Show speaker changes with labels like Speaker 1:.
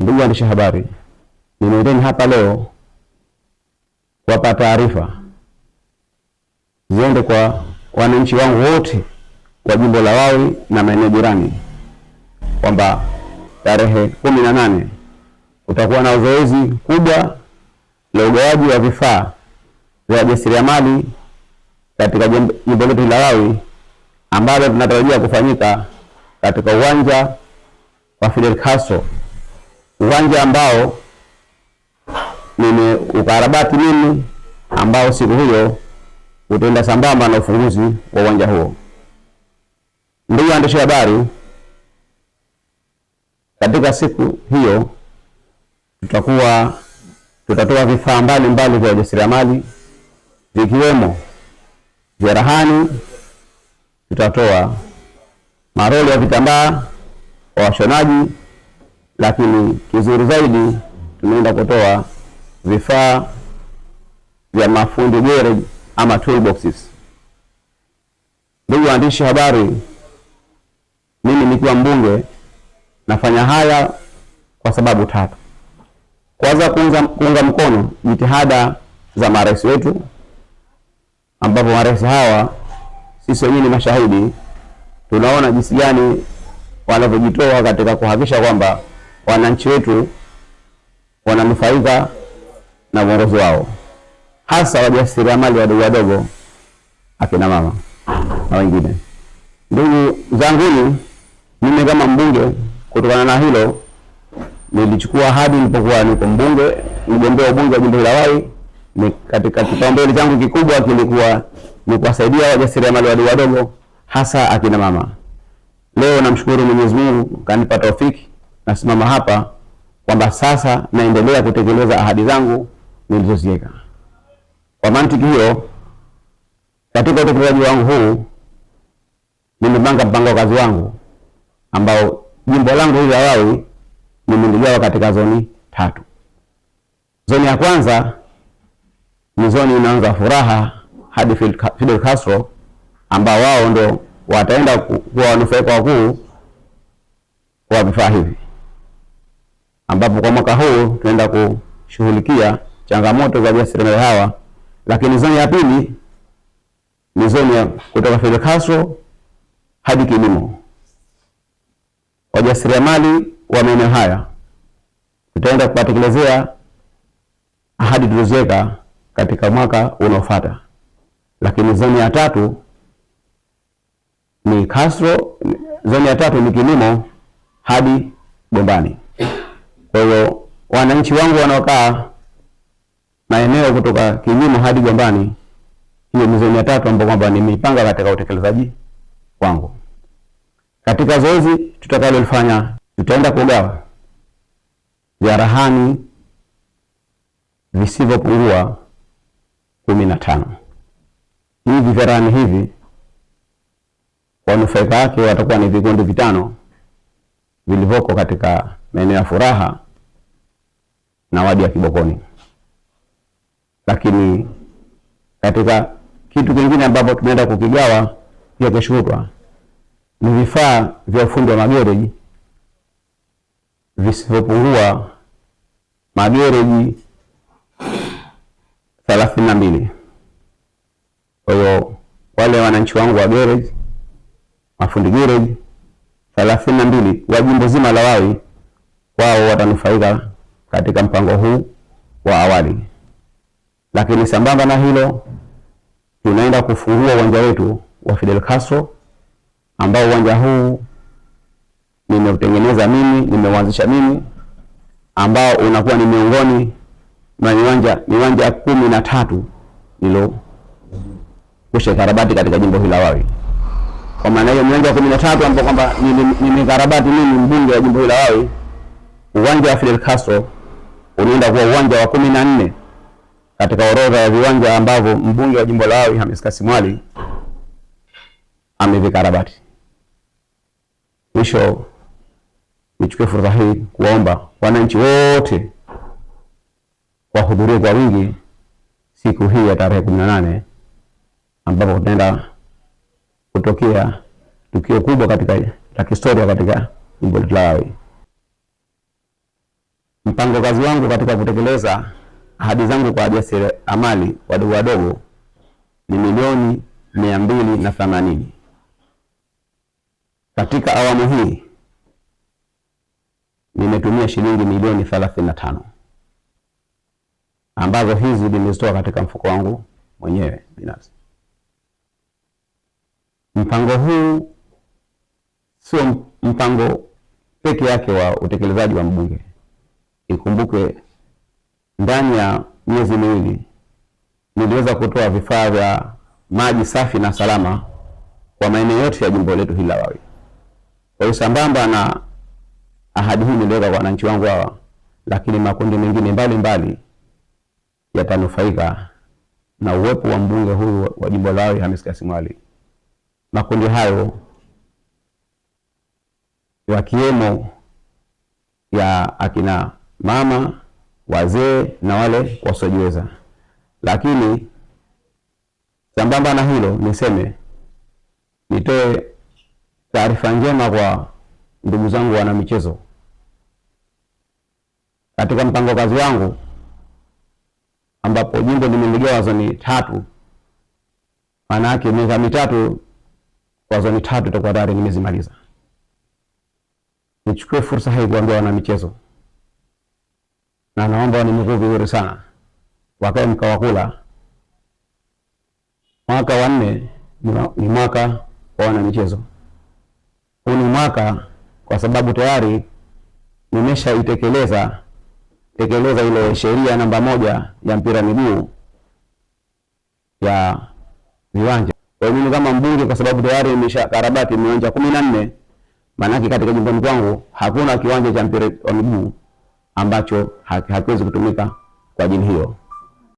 Speaker 1: Ndugu waandishi habari, nimeiteni hapa leo kuwapa taarifa ziende kwa wananchi wangu wote wa jimbo la Wawi na maeneo jirani kwamba tarehe 18 kutakuwa na zoezi kubwa la ugawaji wa vifaa vya wajasiriamali katika jimbo letu la Wawi, ambalo tunatarajia kufanyika katika uwanja wa Fidel Castro, uwanja ambao nimeukarabati mimi, ambao siku hiyo utaenda sambamba na ufunguzi wa uwanja huo. Ndugu waandishi habari, katika siku hiyo tutatoa vifaa mbalimbali vya ujasiriamali vikiwemo cherehani, tutatoa maroli ya vitambaa kwa washonaji, lakini kizuri zaidi tunaenda kutoa vifaa vya mafundi garage ama toolboxes. Ndugu waandishi habari, mimi nikiwa mbunge nafanya haya kwa sababu tatu. Kwanza, kuunga mkono jitihada za marais wetu, ambapo marais hawa sisi wenyewe ni mashahidi. Tunaona jinsi gani wanavyojitoa katika kuhakikisha kwamba wananchi wetu wananufaika na uongozi wao, hasa wajasiriamali wadogo wadogo, akina mama na wengine. Ndugu zanguni, mimi kama mbunge, kutokana na hilo nilichukua ahadi nilipokuwa niko mbunge, mgombea ubunge wa jimbo la Wawi, ni katika kipaumbele changu kikubwa kilikuwa ni kuwasaidia wajasiriamali wadogo wadogo, hasa akina mama. Leo namshukuru Mwenyezi Mungu kanipa taufiki, nasimama hapa kwamba sasa naendelea kutekeleza ahadi zangu nilizoziweka. Kwa mantiki hiyo, katika utekelezaji wangu huu nimepanga mpango kazi wangu ambao jimbo langu hili la Wawi nimeligawa katika zoni 3. Zoni ya kwanza ni zoni inaanza Furaha hadi Fidel Castro, ambao wao ndo wataenda kuwa wanufaika wakuu wa vifaa hivi, ambapo kwa mwaka huu tunaenda kushughulikia changamoto za wajasiriamali hawa. Lakini zoni ya pili ni zoni ya kutoka Fidel Castro hadi kilimo. Wajasiriamali wa maeneo haya tutaenda kuwatekelezea ahadi tulizoziweka katika mwaka unaofuata. Lakini zoni ya tatu ni Castro, zoni ya tatu ni kilimo hadi Gombani. Kwa hiyo wananchi wangu wanaokaa maeneo kutoka kilimo hadi Gombani, hiyo ni zoni ya tatu ambapo kwamba nimeipanga katika utekelezaji wangu. Katika zoezi tutakalolifanya, tutaenda kugawa cherehani visivyopungua 15. Hivi cherehani hivi wanufaika wake watakuwa ni vikundi 5 vilivyoko katika maeneo ya Furaha na wadi ya Kibokoni. Lakini katika kitu kingine ambapo tunaenda kukigawa pia kesho kutwa ni vifaa vya ufundi wa magereji visivyopungua magereji 32. Kwa hiyo wale wananchi wangu wa garage, mafundi garage 32 wa jimbo zima la Wawi, wao watanufaika katika mpango huu wa awali. Lakini sambamba na hilo, tunaenda kufungua uwanja wetu wa Fidel Castro, ambao uwanja huu nimeutengeneza mimi, nimeuanzisha mimi, ambao unakuwa ni miongoni mwa viwanja 13 nilo kushakarabati katika jimbo hili la Wawi. Kwa maana hiyo viwanja 13 ambao kwamba nimekarabati mimi, mbunge wa jimbo hili la Wawi, uwanja wa Fidel Castro unaenda kuwa uwanja wa 14 katika orodha ya viwanja ambavyo mbunge wa jimbo la Wawi Hamis Kasim Ali amevikarabati. Mwisho, nichukue fursa hii kuomba wananchi wote wahudhurie kwa wingi siku hii ya tarehe 18, ambapo tutaenda kutokea tukio kubwa katika la kihistoria katika jimbo la Wawi. Mpango kazi wangu katika kutekeleza ahadi zangu kwa wajasiriamali wadogo wadogo ni milioni 280. Katika awamu hii nimetumia shilingi milioni 35 ambazo hizi nimezitoa katika mfuko wangu mwenyewe binafsi. Mpango huu sio mpango peke yake wa utekelezaji wa mbunge. Ikumbuke ndani ya miezi miwili niliweza kutoa vifaa vya maji safi na salama kwa maeneo yote ya jimbo letu hili la Wawi. Kwa hiyo sambamba na ahadi hii niliweka kwa wananchi wangu hawa, lakini makundi mengine mbalimbali yatanufaika na uwepo wa mbunge huyu wa jimbo la Wawi, Hamis Kasim Ali. Makundi hayo wakiwemo ya akina mama, wazee na wale wasiojiweza. Lakini sambamba na hilo nitoe taarifa njema kwa ndugu zangu wana michezo. Katika mpango kazi wangu ambapo jimbo limeligawa zoni 3, maana yake miaka mitatu kwa zoni 3 itakuwa tayari nimezimaliza. Nichukue fursa hii kuambia wana michezo, na naomba wanimekuu vizuri sana, wakae mkawakula. Mwaka wa 4 ni mwaka wa wana michezo. Huu ni mwaka kwa sababu tayari nimeshaitekeleza ile sheria namba 1 ya mpira miguu ya viwanja. Kwa hiyo mimi kama mbunge, kwa sababu tayari nimeshakarabati viwanja 14, maana katika jimboni kwangu hakuna kiwanja cha mpira wa miguu ambacho hakiwezi kutumika kwa ajili hiyo.